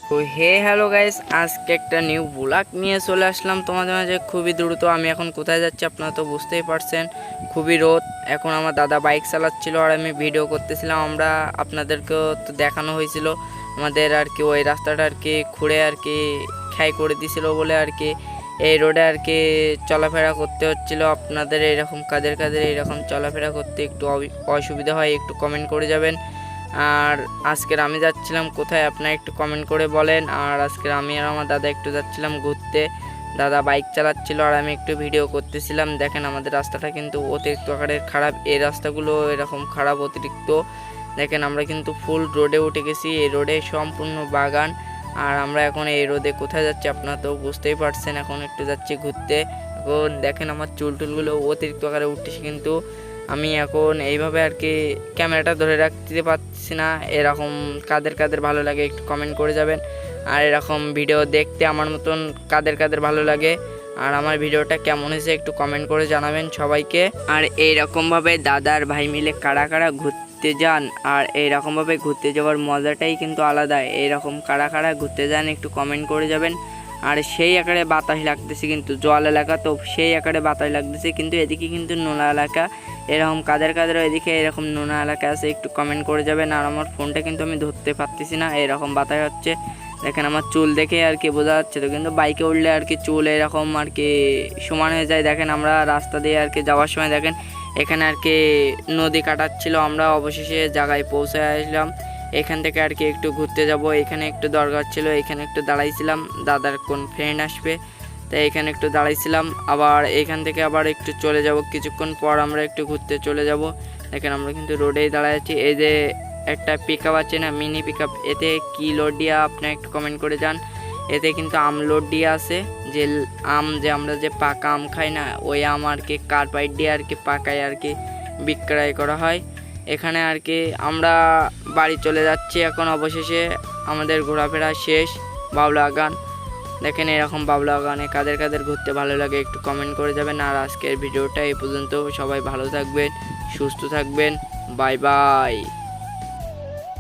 তো hello guys, আজকে একটা নিউ ব্লগ নিয়ে চলে আসলাম তোমাদের মাঝে খুবই দ্রুত। আমি এখন কোথায় যাচ্ছি আপনারা তো বুঝতেই পারছেন, খুবই রোদ। এখন আমার দাদা বাইক চালাচ্ছিল আর আমি ভিডিও করতেছিলাম। আমরা আপনাদেরকেও তো দেখানো হয়েছিল আমাদের আর কি ওই রাস্তাটা আর কি খুঁড়ে আর কি খাই করে দিছিল বলে আর কি এই রোডে আর কি চলাফেরা করতে হচ্ছিল। আপনাদের এরকম কাদের এরকম চলাফেরা করতে একটু অসুবিধা হয়, একটু কমেন্ট করে যাবেন। আর আজকের আমি যাচ্ছিলাম কোথায় আপনারা একটু কমেন্ট করে বলেন। আর আজকের আমি আর আমার দাদা একটু যাচ্ছিলাম ঘুরতে। দাদা বাইক চালাচ্ছিল আর আমি একটু ভিডিও করতেছিলাম। দেখেন আমাদের রাস্তাটা কিন্তু অতিরিক্ত আকারের খারাপ, এই রাস্তাগুলো এরকম খারাপ অতিরিক্ত। দেখেন আমরা কিন্তু ফুল রোডে উঠে গেছি, এই রোডে সম্পূর্ণ বাগান। আর আমরা এখন এই রোডে কোথায় যাচ্ছি আপনারা তো বুঝতেই পারছেন, এখন একটু যাচ্ছি ঘুরতে। এখন দেখেন আমার চুলটুলগুলো অতিরিক্ত আকারে উঠতেছে, কিন্তু আমি এখন এইভাবে আর কি ক্যামেরাটা ধরে রাখতে পারছি না। এরকম কাদের ভালো লাগে একটু কমেন্ট করে যাবেন। আর এরকম ভিডিও দেখতে আমার মতন কাদের ভালো লাগে, আর আমার ভিডিওটা কেমন হয়েছে একটু কমেন্ট করে জানাবেন সবাইকে। আর এইরকমভাবে দাদার ভাই মিলে কারা কারা ঘুরতে যান, আর এইরকমভাবে ঘুরতে যাওয়ার মজাটাই কিন্তু আলাদা। এইরকম কারা কারা ঘুরতে যান একটু কমেন্ট করে যাবেন। আর সেই আকারে বাতাস লাগতেছে, কিন্তু জল এলাকা তো সেই আকারে বাতাস লাগতেছে, কিন্তু এদিকে কিন্তু নোনা এলাকা। এরকম কাদের এদিকে এরকম নোনা এলাকা আছে একটু কমেন্ট করে যাবেন। আর আমার ফোনটা কিন্তু আমি ধরতে পারতেছি না, এরকম বাতাস হচ্ছে। দেখেন আমার চুল দেখে আর কি বোঝা যাচ্ছে তো, কিন্তু বাইকে উঠলে আর কি চুল এরকম আর কি সমান হয়ে যায়। দেখেন আমরা রাস্তা দিয়ে আর কি যাওয়ার সময় দেখেন এখানে আর কি নদী কাটাচ্ছিল, আমরা অবশেষে জায়গায় পৌঁছে আসলাম। এখান থেকে আর কি একটু ঘুরতে যাব, এখানে একটু দরকার ছিল, এখানে একটু দাঁড়াইছিলাম, দাদার কোন ফ্রেন্ড আসবে তাই এখানে একটু দাঁড়াইছিলাম। আবার এখান থেকে আবার একটু চলে যাব, কিছুক্ষণ পর আমরা একটু ঘুরতে চলে যাব। দেখেন আমরা কিন্তু রোডেই দাঁড়ায় আছি। এই যে একটা পিক আপ আছে না, মিনি পিক আপ, এতে কি লোড দিয়ে আপনি একটু কমেন্ট করে যান। এতে কিন্তু আম লোড দিয়ে আছে, যে আম যে আমরা যে পাকা আম খাই না, ওই আম আর কি কার্বাইড দিয়ে আর কি পাকায় আর কি বিক্রয় করা হয় এখানে আর কি। আমরা বাড়ি চলে যাচ্ছি এখন, অবশেষে আমাদের ঘোরাফেরা শেষ। বাবলা বাগান দেখেন, এরকম বাবলা বাগানে কাদের ঘুরতে ভালো লাগে একটু কমেন্ট করে যাবেন। আর আজকের ভিডিওটা এই পর্যন্ত, সবাই ভালো থাকবেন, সুস্থ থাকবেন, বাই বাই।